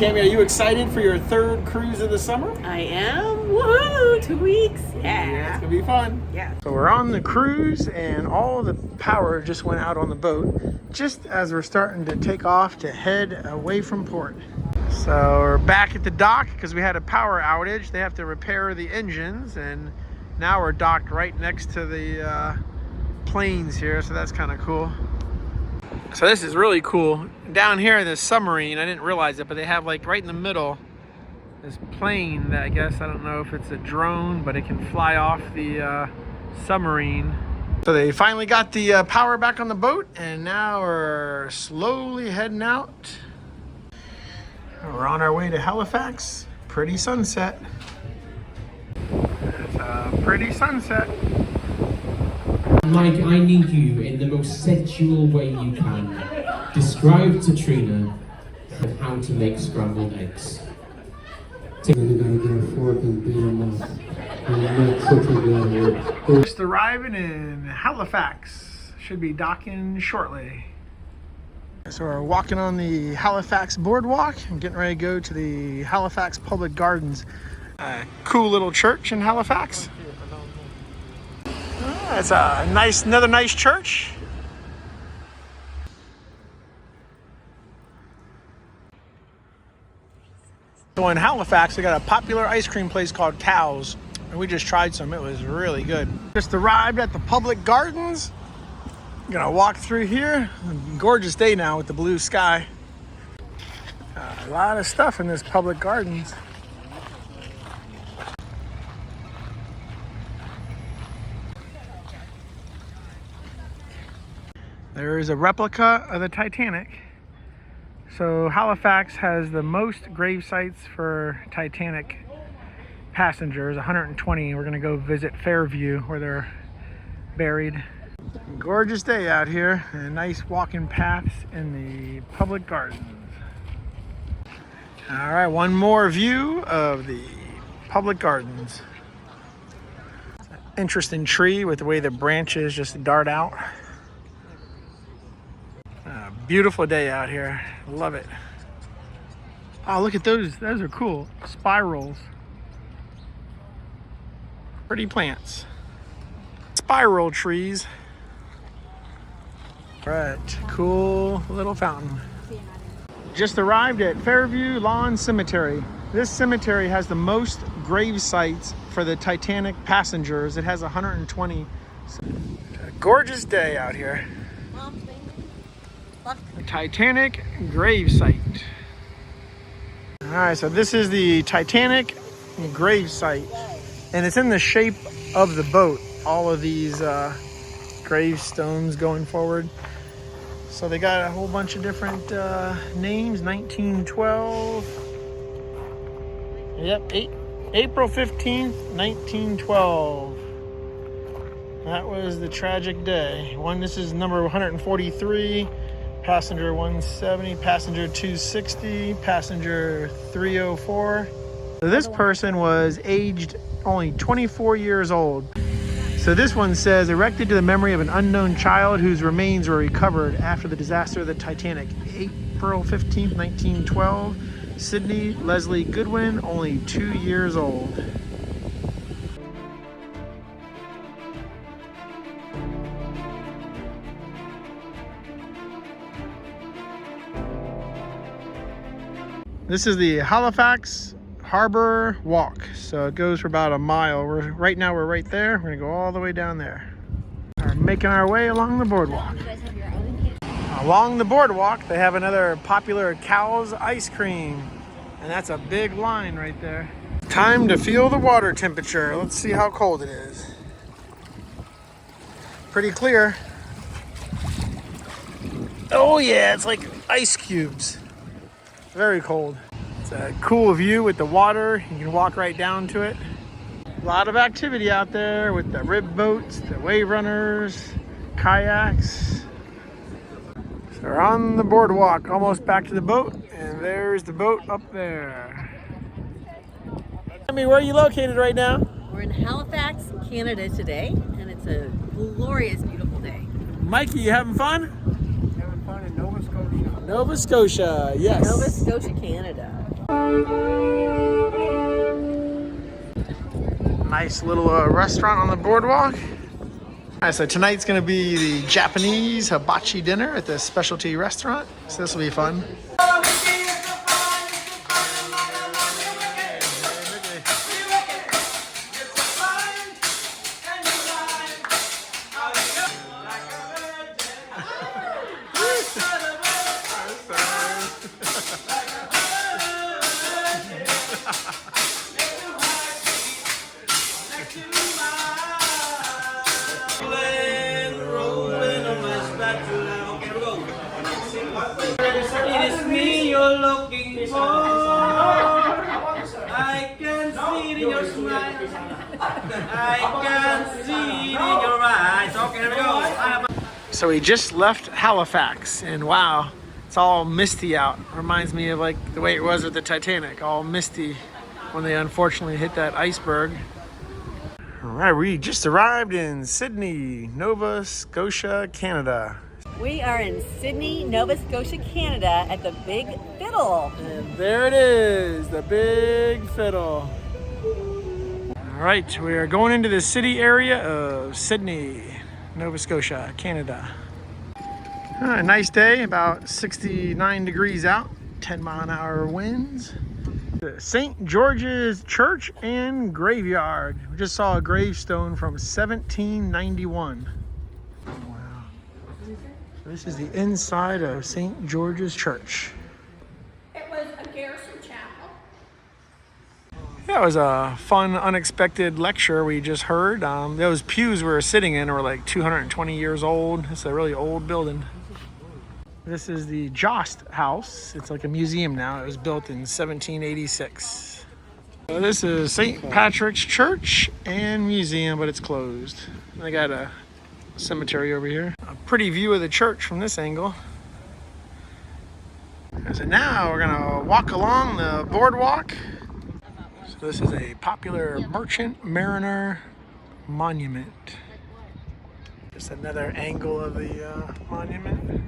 Tammy, are you excited for your third cruise of the summer? I am. Woohoo! 2 weeks. Yeah, it's gonna be fun. Yeah. So we're on the cruise and all the power just went out on the boat just as we're starting to take off to head away from port. So we're back at the dock because we had a power outage. They have to repair the engines, and now we're docked right next to the planes here, so that's kind of cool. So this is really cool. Down here in this submarine, I didn't realize it, but they have like right in the middle this plane that I guess, I don't know if it's a drone, but it can fly off the submarine. So they finally got the power back on the boat, and now we're slowly heading out. We're on our way to Halifax. Pretty sunset. It's a pretty sunset. Mike, I need you in the most sensual way you can. Describe to Trina how to make scrambled eggs. Then you gotta get a fork and beat them up. And make such a good. Just arriving in Halifax. Should be docking shortly. So we're walking on the Halifax boardwalk and getting ready to go to the Halifax Public Gardens. Cool little church in Halifax. It's a another nice church. So in Halifax, we got a popular ice cream place called Cows, and we just tried some. It was really good. Just arrived at the Public Gardens. I'm gonna walk through here. Gorgeous day now with the blue sky. A lot of stuff in this Public Gardens. There is a replica of the Titanic. So Halifax has the most grave sites for Titanic passengers, 120. We're gonna go visit Fairview where they're buried. Gorgeous day out here and nice walking paths in the Public Gardens. All right, one more view of the Public Gardens. Interesting tree with the way the branches just dart out. Beautiful day out here. Love it. Oh, look at those. Those are cool. Spirals. Pretty plants. Spiral trees. All right. Cool little fountain. Just arrived at Fairview Lawn Cemetery. This cemetery has the most grave sites for the Titanic passengers. It has 120. A gorgeous day out here. The Titanic grave site. All right, so this is the Titanic grave site, and it's in the shape of the boat. All of these gravestones going forward. So they got a whole bunch of different names. 1912. Yep, April 15th, 1912. That was the tragic day. This is number 143. Passenger 170, passenger 260, passenger 304. So this person was aged only 24 years old. So this one says, erected to the memory of an unknown child whose remains were recovered after the disaster of the Titanic. April 15th, 1912. Sydney Leslie Goodwin, only 2 years old. This is the Halifax Harbor Walk. So it goes for about a mile. Right now we're right there. We're gonna go all the way down there. We're making our way along the boardwalk. Along the boardwalk, they have another popular Cows ice cream. And that's a big line right there. Time to feel the water temperature. Let's see how cold it is. Pretty clear. Oh yeah, it's like ice cubes. Very cold. It's a cool view with the water. You can walk right down to it. A lot of activity out there with the rib boats, the wave runners, kayaks. So we're on the boardwalk, almost back to the boat, and there's the boat up there. I mean, where are you located right now? We're in Halifax, Canada today, and it's a glorious, beautiful day. Mikey, you having fun? Having fun in Nova Scotia. Nova Scotia, yes. Nova Scotia, Canada. Nice little restaurant on the boardwalk. All right, so tonight's gonna be the Japanese hibachi dinner at the specialty restaurant. So this will be fun. It is me you're looking for. I can see it in your smile. I can see it in your eyes. Okay, here we go. So we just left Halifax, and wow, it's all misty out. Reminds me of like the way it was with the Titanic, all misty when they unfortunately hit that iceberg. All right, we just arrived in Sydney, Nova Scotia, Canada. We are in Sydney, Nova Scotia, Canada at the Big Fiddle. And there it is, the Big Fiddle. All right, we are going into the city area of Sydney, Nova Scotia, Canada. Nice day, about 69 degrees out, 10-mile-an-hour winds. The St. George's Church and Graveyard. We just saw a gravestone from 1791. Wow. So this is the inside of St. George's Church. It was a garrison chapel. That was a fun, unexpected lecture we just heard. Those pews we were sitting in were like 220 years old. It's a really old building. This is the Jost House. It's like a museum now. It was built in 1786. So this is St. Patrick's Church and Museum, but it's closed. They got a cemetery over here. A pretty view of the church from this angle. So now we're gonna walk along the boardwalk. So this is a popular merchant mariner monument. Just another angle of the monument.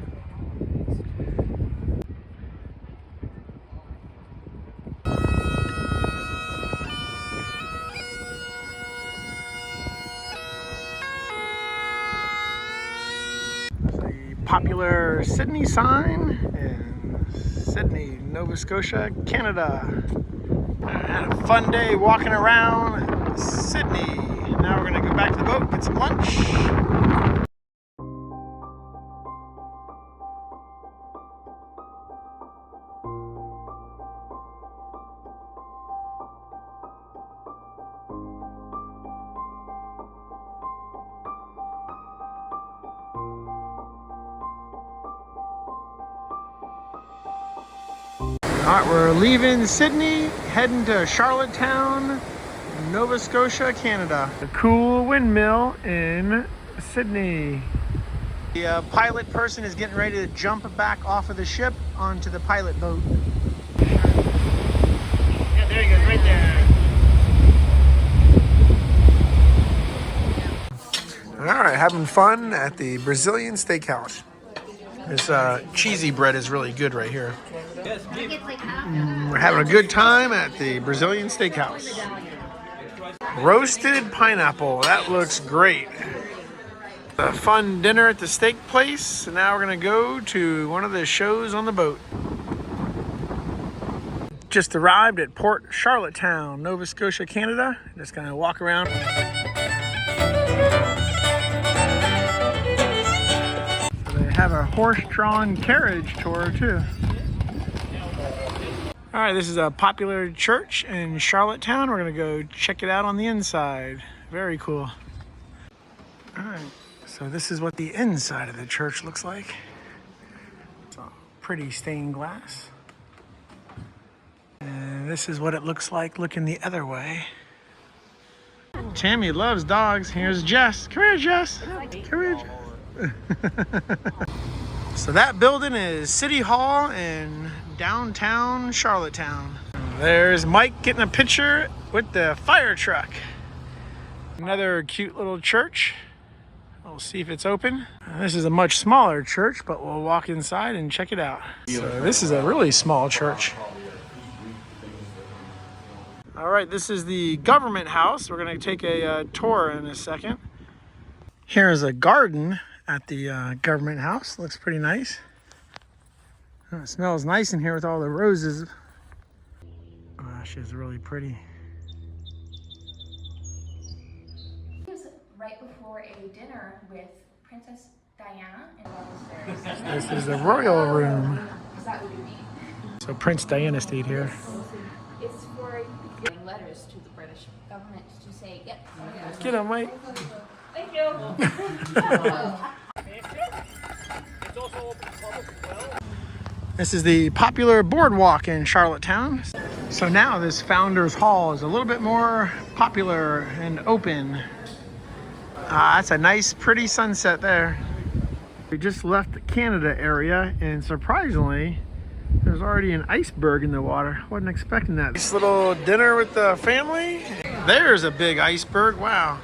Popular Sydney sign in Sydney, Nova Scotia, Canada. Had a fun day walking around Sydney. Now we're gonna go back to the boat, get some lunch. All right, we're leaving Sydney, heading to Charlottetown, Nova Scotia, Canada. A cool windmill in Sydney. The pilot person is getting ready to jump back off of the ship onto the pilot boat. Yeah, there he goes, right there. All right, having fun at the Brazilian Steakhouse. This cheesy bread is really good right here. We're having a good time at the Brazilian Steakhouse. Roasted pineapple, that looks great. A fun dinner at the steak place, and now we're gonna go to one of the shows on the boat. Just arrived at Port Charlottetown, Nova Scotia, Canada. Just gonna walk around. Have a horse-drawn carriage tour too. All right, this is a popular church in Charlottetown. We're gonna go check it out on the inside. Very cool. All right, so this is what the inside of the church looks like. It's all pretty stained glass. And this is what it looks like looking the other way. Tammy loves dogs. Here's Jess. Come here, Jess. Come here, Jess. So that building is City Hall in downtown Charlottetown. There's Mike getting a picture with the fire truck. Another cute little church. We'll see if it's open. This is a much smaller church, but we'll walk inside and check it out. So this is a really small church. All right, this is the government house. We're gonna take a tour in a second. Here's a garden at the government house. Looks pretty nice. Oh, it smells nice in here with all the roses. Gosh, it's really pretty. It was right before a dinner with Princess Diana and This is the royal room. Is that what you mean? So Prince Diana stayed here. It's for giving letters to the British government to say, yep. Get him, Mike. Thank you. This is the popular boardwalk in Charlottetown. So now this Founders Hall is a little bit more popular and open. That's a nice, pretty sunset there. We just left the Canada area, and surprisingly, there's already an iceberg in the water. Wasn't expecting that. Nice little dinner with the family. There's a big iceberg. Wow.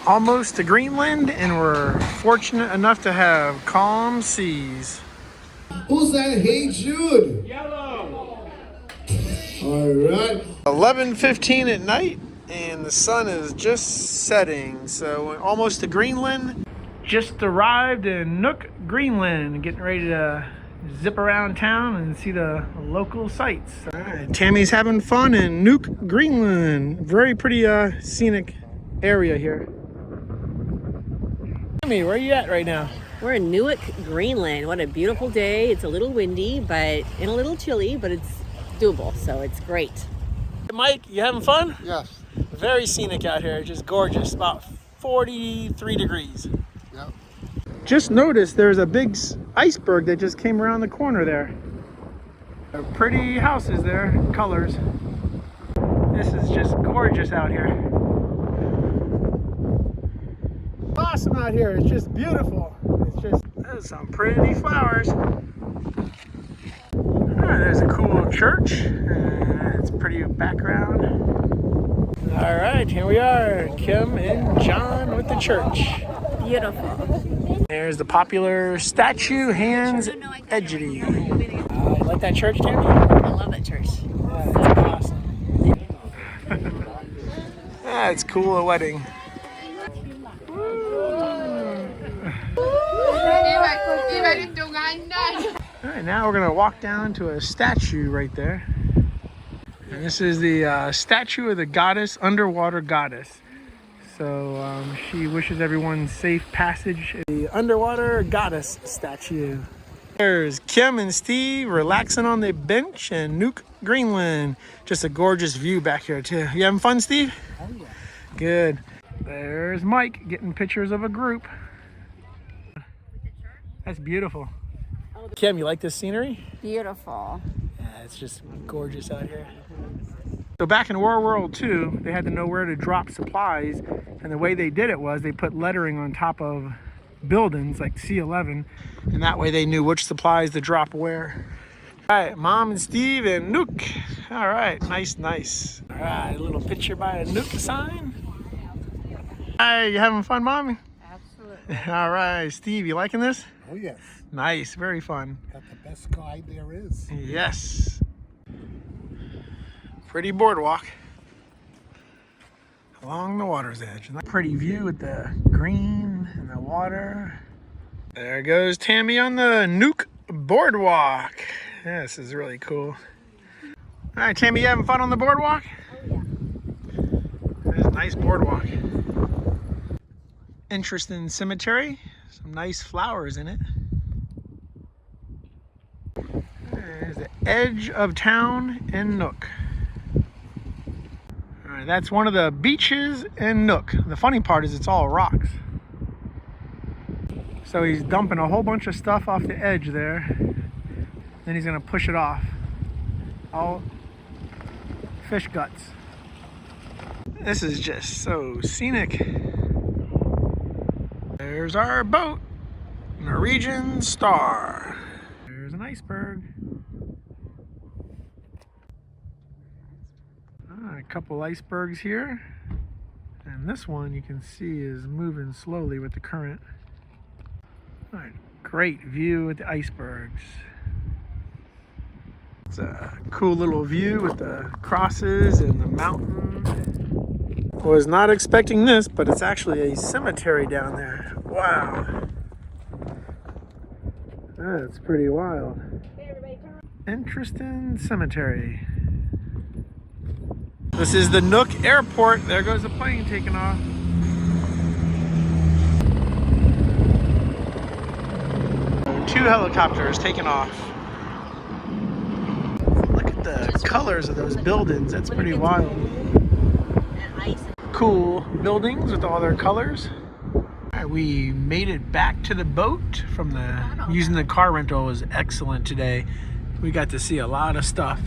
Almost to Greenland, and we're fortunate enough to have calm seas. Who's that? Hey Jude. Yellow. All right. 11:15 at night, and the sun is just setting. So we're almost to Greenland. Just arrived in Nuuk, Greenland, getting ready to zip around town and see the local sights. All right, Tammy's having fun in Nuuk, Greenland. Very pretty scenic area here. Tammy, where are you at right now? We're in Nuuk, Greenland. What a beautiful day. It's a little windy, but and a little chilly, but it's doable, so it's great. Mike, you having fun? Yes. Very scenic out here, just gorgeous. About 43 degrees. Yep. Just noticed there's a big iceberg that just came around the corner there. Pretty houses there, colors. This is just gorgeous out here. Awesome out here. It's just beautiful. There's some pretty flowers. There's a cool church. It's pretty background. All right, here we are, Kim and John with the church. Beautiful. There's the popular statue, Hands Edgety. You like that church, Tammy? I love that church. That's awesome. It's cool, a wedding. All right, now we're gonna walk down to a statue right there. And this is the statue of the goddess, underwater goddess. So she wishes everyone safe passage. The underwater goddess statue. There's Kim and Steve relaxing on the bench in Nuuk, Greenland. Just a gorgeous view back here too. You having fun, Steve? Oh yeah. Good. There's Mike getting pictures of a group. That's beautiful. Kim, you like this scenery? Beautiful. Yeah, it's just gorgeous out here. So back in World War II, they had to know where to drop supplies, and the way they did it was they put lettering on top of buildings like C11, and that way they knew which supplies to drop where. All right, Mom and Steve and Nuuk. All right, nice. All right, a little picture by a Nuuk sign. Hi, you having fun, Mommy? Absolutely. All right, Steve, you liking this? Oh yes. Nice, very fun. Got the best guide there is. Yes. Pretty boardwalk along the water's edge. Pretty view with the green and the water. There goes Tammy on the Nuuk boardwalk. Yeah, this is really cool. All right, Tammy, you having fun on the boardwalk? Oh yeah. It's a nice boardwalk. Interesting cemetery. Some nice flowers in it. There's the edge of town in Nuuk. All right, that's one of the beaches in Nuuk. The funny part is it's all rocks. So he's dumping a whole bunch of stuff off the edge there. Then he's gonna push it off All fish guts. This is just so scenic. There's our boat, Norwegian Star. There's an iceberg. A couple icebergs here. And this one you can see is moving slowly with the current. All right, great view with the icebergs. It's a cool little view with the crosses and the mountain. Was not expecting this, but it's actually a cemetery down there. Wow. That's pretty wild. Interesting cemetery. This is the Nuuk airport. There goes the plane taking off. Two helicopters taking off. Look at the colors of those buildings. That's pretty wild. Cool buildings with all their colors. All right, we made it back to the boat from using the car rental was excellent today. We got to see a lot of stuff.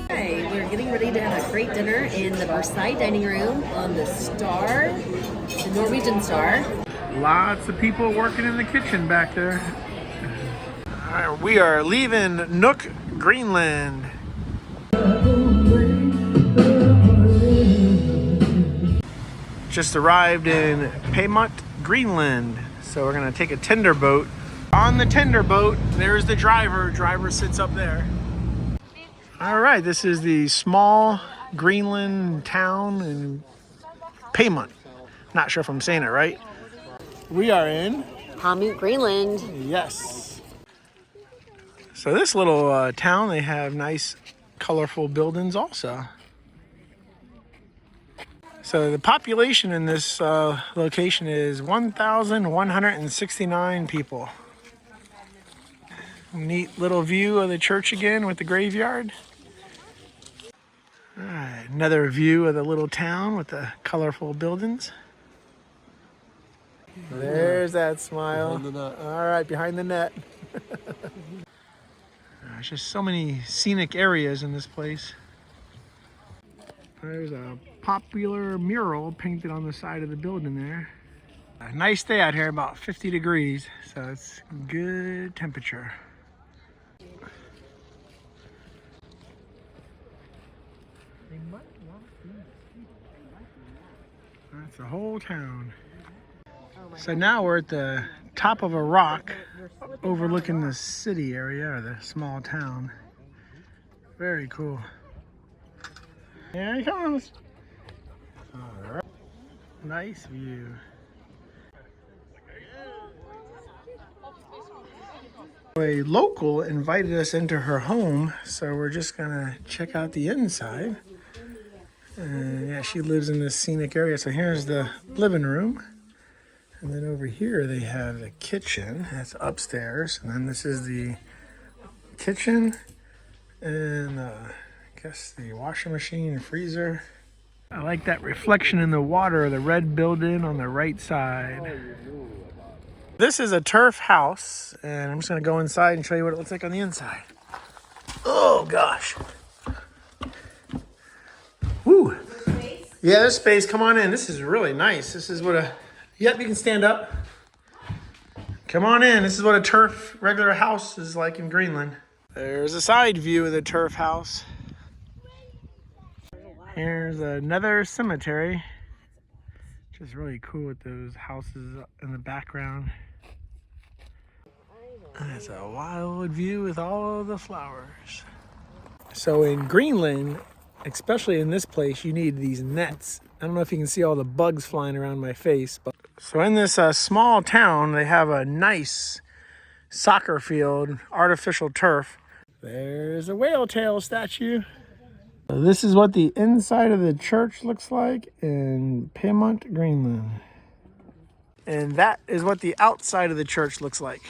We're getting ready to have a great dinner in the Versailles dining room on the Star, the Norwegian Star. Lots of people working in the kitchen back there. All right, we are leaving Nuuk, Greenland. Just arrived in Paamiut, Greenland. So we're gonna take a tender boat. On the tender boat, there's the driver. Driver sits up there. All right, this is the small Greenland town in Paamiut. Not sure if I'm saying it right. We are in Paamiut, Greenland. Yes. So this little town, they have nice, colorful buildings also. So the population in this location is 1,169 people. Neat little view of the church again with the graveyard. All right, another view of the little town with the colorful buildings. There's that smile. All right, behind the net. There's just so many scenic areas in this place. There's a popular mural painted on the side of the building there. A nice day out here, about 50 degrees, so it's good temperature. That's the whole town. So now we're at the top of a rock overlooking the city area or the small town. Very cool. Here he comes. All right. Nice view. A local invited us into her home, so we're just gonna check out the inside. And yeah, she lives in this scenic area. So here's the living room. And then over here they have the kitchen. That's upstairs. And then this is the kitchen. And I guess the washing machine and freezer. I like that reflection in the water of the red building on the right side. This is a turf house. And I'm just going to go inside and show you what it looks like on the inside. Oh, gosh. Woo. Yeah, there's space. Come on in. This is really nice. This is what a... Yep, you can stand up. Come on in. This is what a turf regular house is like in Greenland. There's a side view of the turf house. Here's another cemetery. Which is really cool with those houses in the background. It's a wild view with all the flowers. So in Greenland, especially in this place, you need these nets. I don't know if you can see all the bugs flying around my face, but so in this small town, they have a nice soccer field, artificial turf. There's a whale tail statue. So this is what the inside of the church looks like in Paamiut, Greenland. And that is what the outside of the church looks like.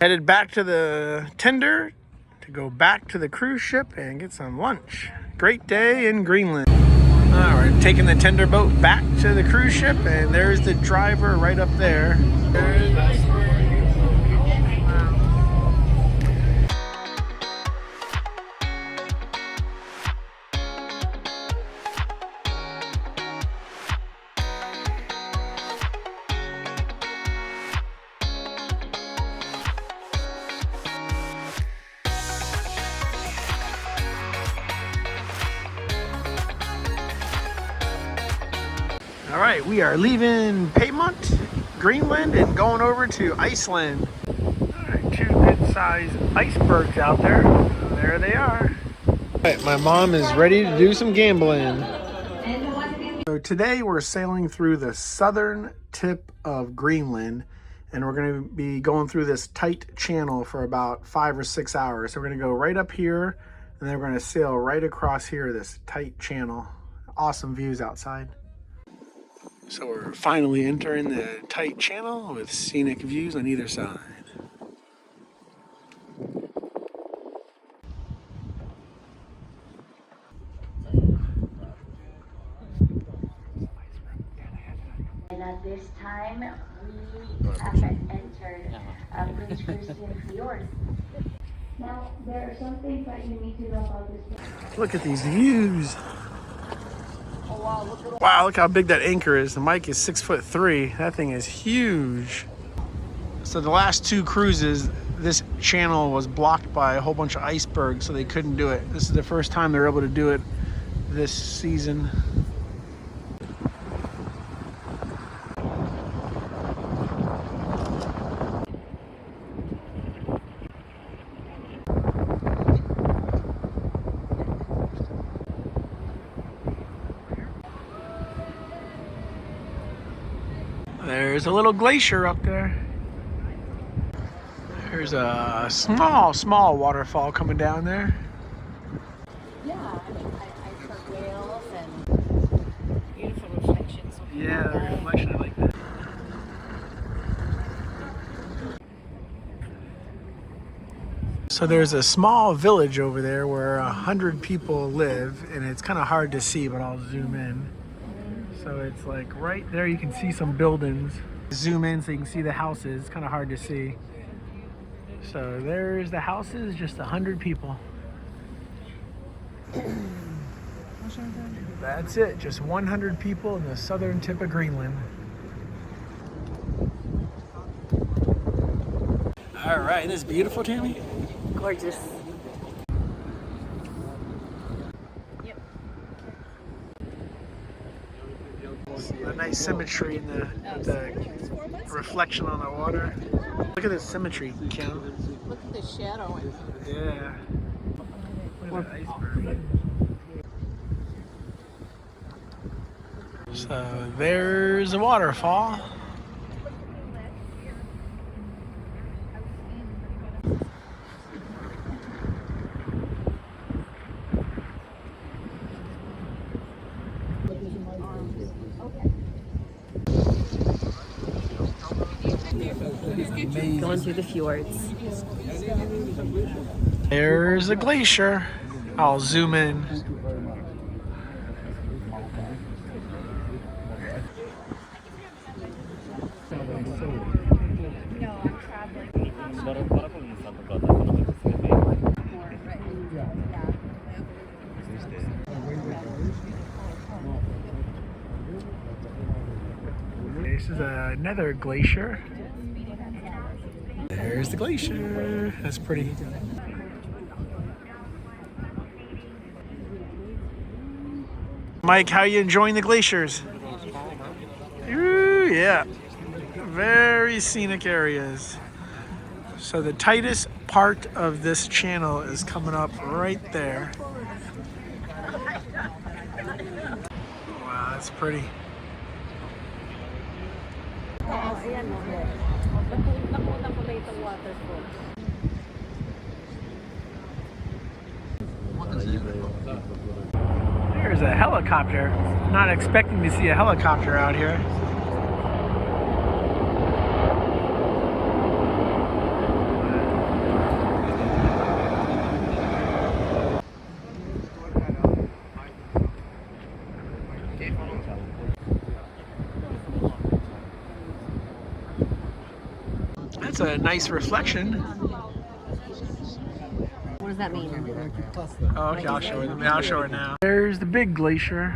Headed back to the tender to go back to the cruise ship and get some lunch. Great day in Greenland. We're taking the tender boat back to the cruise ship, and there's the driver right up there. All right, we are leaving Paamiut, Greenland, and going over to Iceland. All right, 2 good-sized icebergs out there. There they are. All right, my mom is ready to do some gambling. So today we're sailing through the southern tip of Greenland, and we're going to be going through this tight channel for about 5 or 6 hours. So we're going to go right up here, and then we're going to sail right across here, this tight channel. Awesome views outside. So we're finally entering the tight channel with scenic views on either side. And at this time, we have entered Greenland fjords. Now, there are some things that you need to know about this. Look at these views. Wow, look how big that anchor is. The Mike is 6'3". That thing is huge. So the last 2 cruises, this channel was blocked by a whole bunch of icebergs, so they couldn't do it. This is the first time they're able to do it this season. There's a little glacier up there. There's a small waterfall coming down there. Yeah, I mean, I heard whales and beautiful reflections. Yeah, the reflection, I like that. So there's a small village over there where 100 people live, and it's kind of hard to see, but I'll zoom in. So it's like right there, you can see some buildings. Zoom in so you can see the houses. It's kind of hard to see. So there's the houses, just 100 people. That's it, just 100 people in the southern tip of Greenland. All right, isn't this beautiful, Tammy? Gorgeous. A nice symmetry in the reflection on the water. Look at this symmetry, Kim. Look at the shadow. Yeah. Look at that iceberg. So there's a waterfall. Going through the fjords. There's a glacier. I'll zoom in. This is another glacier. There's the glacier. That's pretty. Mike, how you enjoying the glaciers? Ooh, yeah. Very scenic areas. So the tightest part of this channel is coming up right there. That's pretty. There's a helicopter. Not expecting to see a helicopter out here. That's a nice reflection. What does that mean? Oh, okay, I'll show it. I'll show it now. There's the big glacier.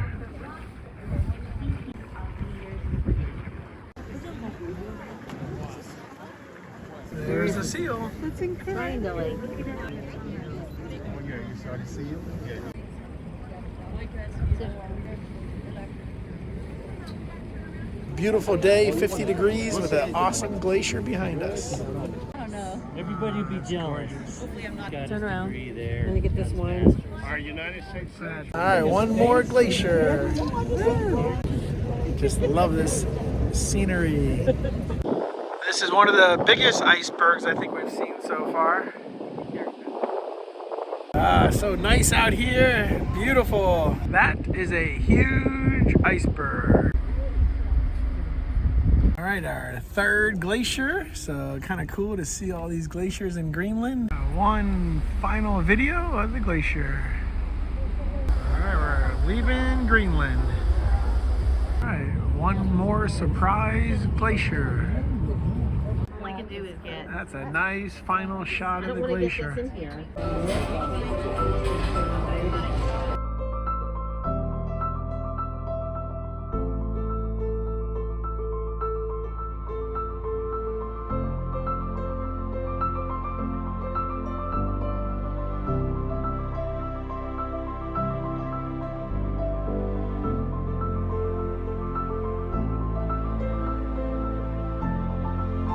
There's the seal. That's incredible. Finally. Beautiful day, 50 degrees with an awesome glacier behind us. I don't know. Everybody be jealous. Hopefully I'm not. Turn around. There. I'm gonna get this one. Our United States flag. All right, one more glacier. Just love this scenery. This is one of the biggest icebergs I think we've seen so far. So nice out here, beautiful. That is a huge iceberg. All right, our third glacier. So kind of cool to see all these glaciers in Greenland. One final video of the glacier. All right, we're leaving Greenland. All right, one more surprise glacier. All I can do is get. That's a nice final shot of the glacier. Get this in here.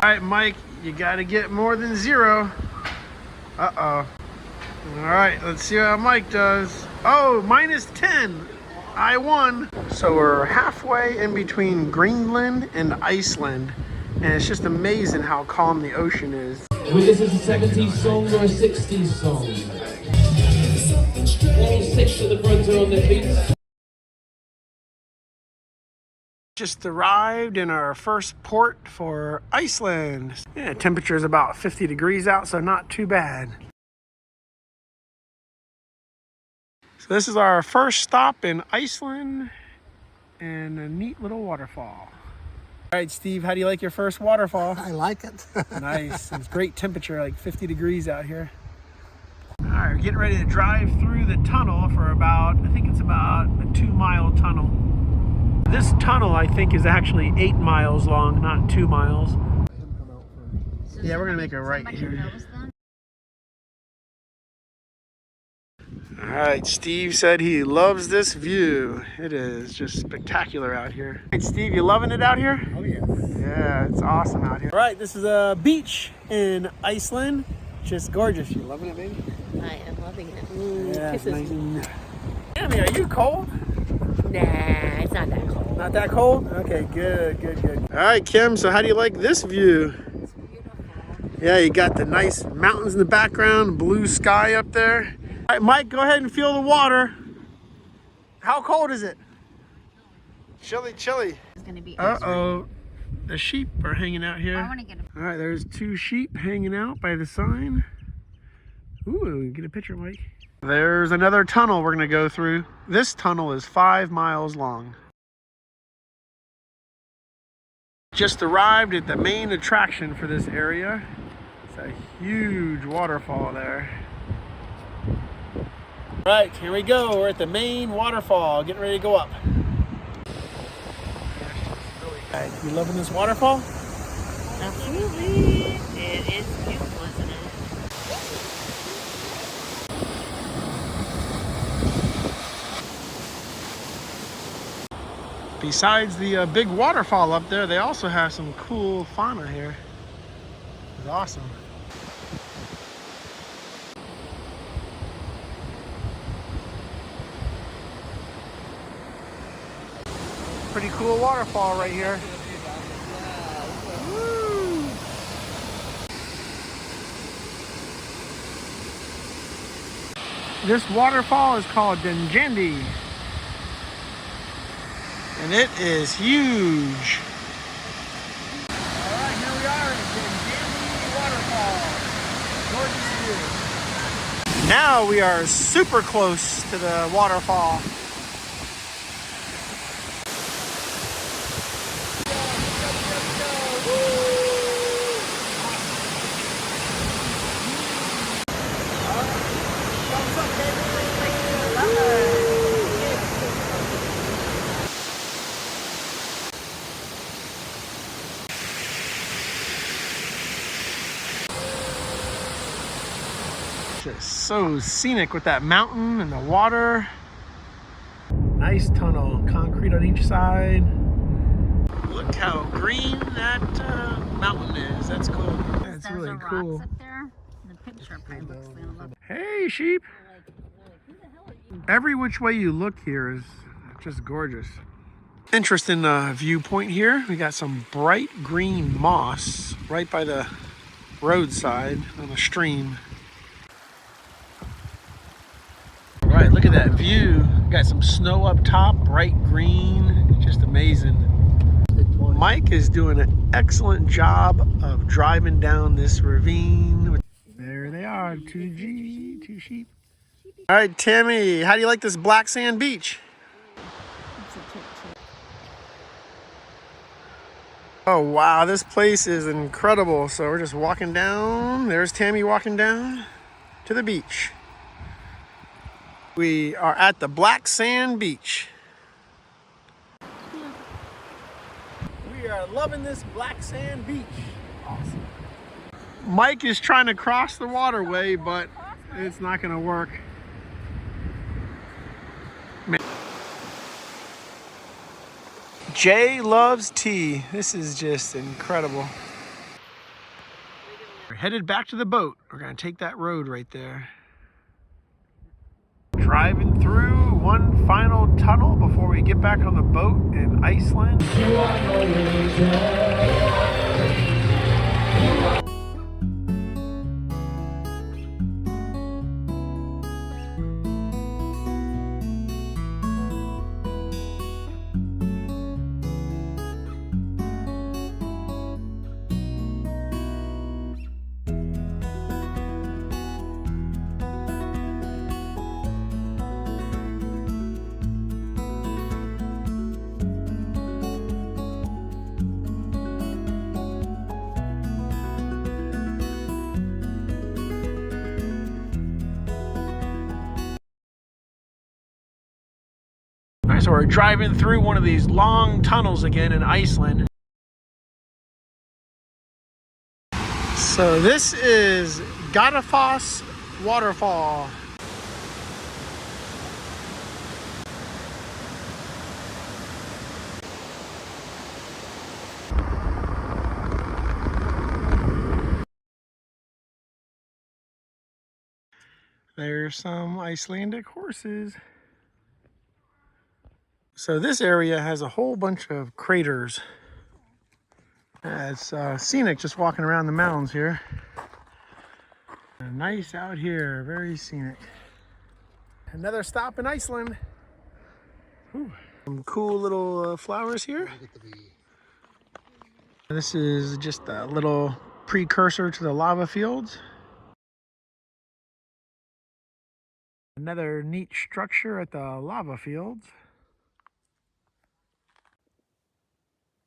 All right, Mike, you got to get more than 0. Uh-oh. All right, let's see how Mike does. Oh, -10. I won. So we're halfway in between Greenland and Iceland, and it's just amazing how calm the ocean is. Well, this is a 70s song or a 60s song? All 6 at the front are on their feet. Just arrived in our first port for Iceland. Yeah, temperature is about 50 degrees out, so not too bad. So this is our first stop in Iceland and a neat little waterfall. All right, Steve, how do you like your first waterfall? I like it. Nice. It's great temperature, like 50 degrees out here. All right, we're getting ready to drive through the tunnel for about, I think it's about a 2-mile tunnel. This tunnel, I think, is actually 8 miles long, not 2 miles. Yeah, we're gonna make a right here. All right, Steve said he loves this view. It is just spectacular out here. Hey, Steve, you loving it out here? Oh, yeah. Yeah, it's awesome out here. All right, this is a beach in Iceland. Just gorgeous. You loving it, baby? I am loving it. Ooh, Yeah, it's kisses. nice. Tammy, are you cold? Nah, it's not that cold. Not that cold? Okay, good, good, good. All right, Kim, so how do you like this view? It's beautiful. Yeah, you got the nice mountains in the background, blue sky up there. All right, Mike, go ahead and feel the water. How cold is it? Chilly, chilly. It's gonna be. Uh-oh, the sheep are hanging out here. I want to get a. All right, there's 2 sheep hanging out by the sign. Ooh, get a picture, Mike. There's another tunnel we're gonna go through. This tunnel is 5 miles long. Just arrived at the main attraction for this area. It's a huge waterfall there. Right, here we go. We're at the main waterfall, getting ready to go up. All right, you loving this waterfall? Absolutely. It is beautiful, isn't it? Besides the big waterfall up there, they also have some cool fauna here. It's awesome. pretty cool waterfall right here. Woo. This waterfall is called Dungendi, and it is huge. All right, here we are at Dungendi Waterfall. Gorgeous view. Now we are super close to the waterfall. Just so scenic with that mountain and the water. Nice tunnel, concrete on each side. Look how green that mountain is. That's cool. That's really cool. Up there. The picture probably looks like a little. Hey, sheep. Every which way you look here is just gorgeous. Interesting viewpoint here. We got some bright green moss right by the roadside on the stream. All right, look at that view. Got some snow up top, bright green, just amazing. Mike is doing an excellent job of driving down this ravine. There they are, two sheep. All right, Tammy, how do you like this black sand beach? Oh wow, this place is incredible. So we're just walking down. There's Tammy walking down to the beach. We are at the black sand beach. We are loving this black sand beach. Awesome. Mike is trying to cross the waterway, but it's not gonna work. Jay loves tea. This is just incredible. We're headed back to the boat. We're gonna take that road right there. Driving through one final tunnel before we get back on the boat in Iceland. So we're driving through one of these long tunnels again in Iceland. So this is Godafoss Waterfall. There's some Icelandic horses. So this area has a whole bunch of craters. It's scenic just walking around the mountains here. Nice out here, very scenic. Another stop in Iceland. Whew. Some cool little flowers here. This is just a little precursor to the lava fields. Another neat structure at the lava fields.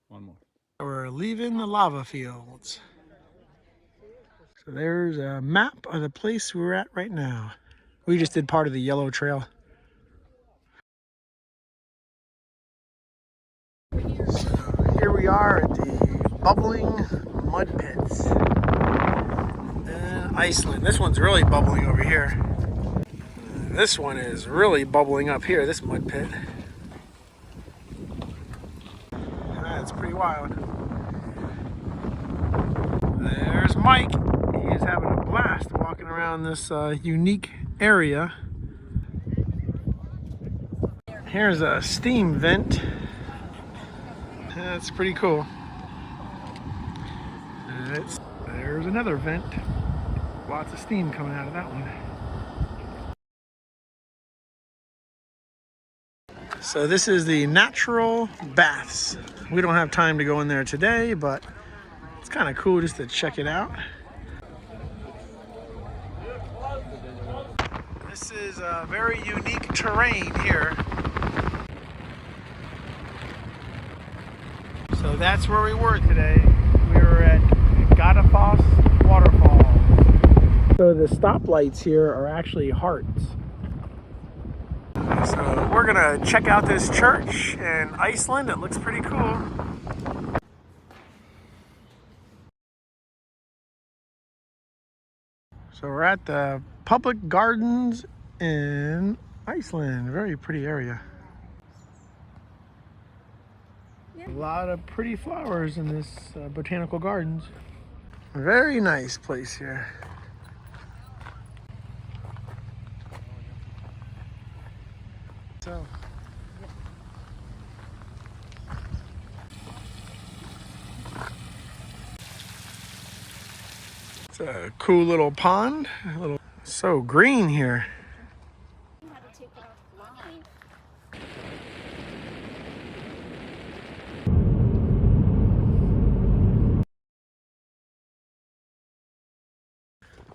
One more. We're leaving the lava fields. So there's a map of the place we're at right now. We just did part of the yellow trail. So here we are at the bubbling mud pits in Iceland. This one's really bubbling over here. This one is really bubbling up here, this mud pit. That's pretty wild. There's Mike. He is having a blast walking around this unique area. Here's a steam vent. That's pretty cool. There's another vent. Lots of steam coming out of that one. So this is the natural baths. We don't have time to go in there today, but it's kind of cool just to check it out. This is a very unique terrain here. So that's where we were today. We were at Halifax Waterfalls. So the stoplights here are actually hearts. So we're gonna check out this church in Iceland. It looks pretty cool. So we're at the public gardens in Iceland. Very pretty area. A lot of pretty flowers in this botanical gardens. Very nice place here. So it's a cool little pond. So green here.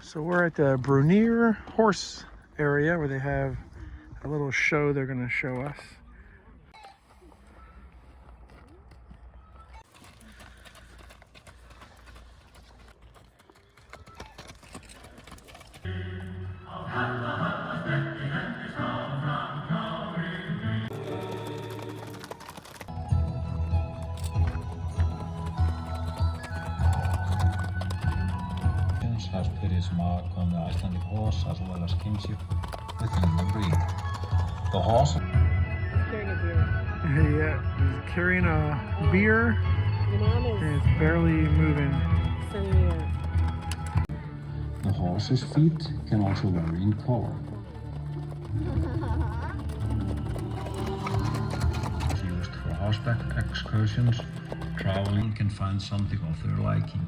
So we're at the Brunir horse area where they have a little show they're going to show us. Has put his mark on the Icelandic horse as well as kinship within the breed. The horse Carrying a beer. Yeah, he's carrying a beer Your mom is and it's barely moving. sending me The horse's feet can also vary in color. Used for horseback excursions, traveling can find something of their liking.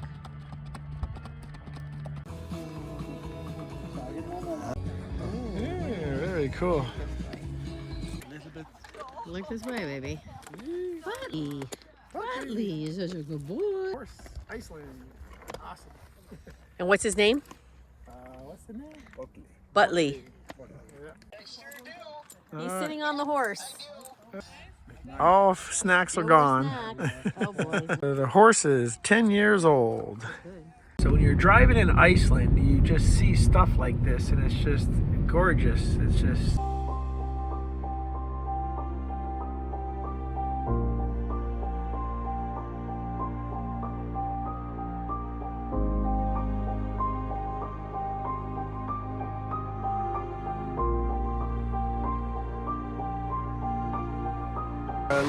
Yeah, very cool. Look this way, baby. Buddy. Buddy, you're such a good boy. Horse, Iceland. Awesome. And what's his name? What's the name? Butley. Yeah. He's sitting on the horse. All snacks are gone. Oh boy. The horse is 10 years old. So when you're driving in Iceland, you just see stuff like this and it's just gorgeous. It's just...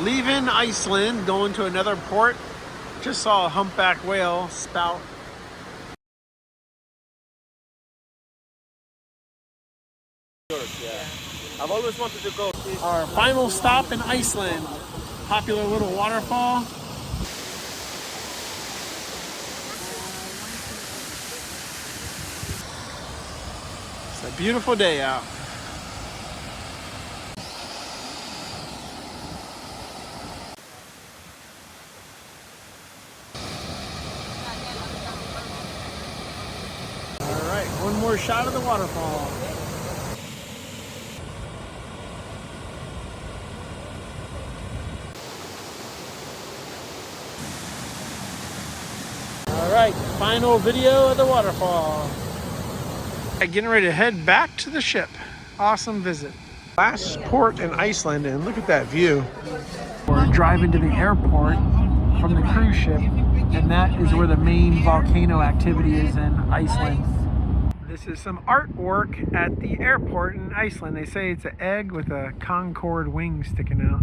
leaving Iceland, going to another port. Just saw a humpback whale spout. I've always wanted to go. Our final stop in Iceland. Popular little waterfall. It's a beautiful day out. All right, one more shot of the waterfall. All right, final video of the waterfall. Getting ready to head back to the ship. Awesome visit. Last port in Iceland, and look at that view. We're driving to the airport from the cruise ship, and that is where the main volcano activity is in Iceland. This is some artwork at the airport in Iceland. They say it's an egg with a Concorde wing sticking out.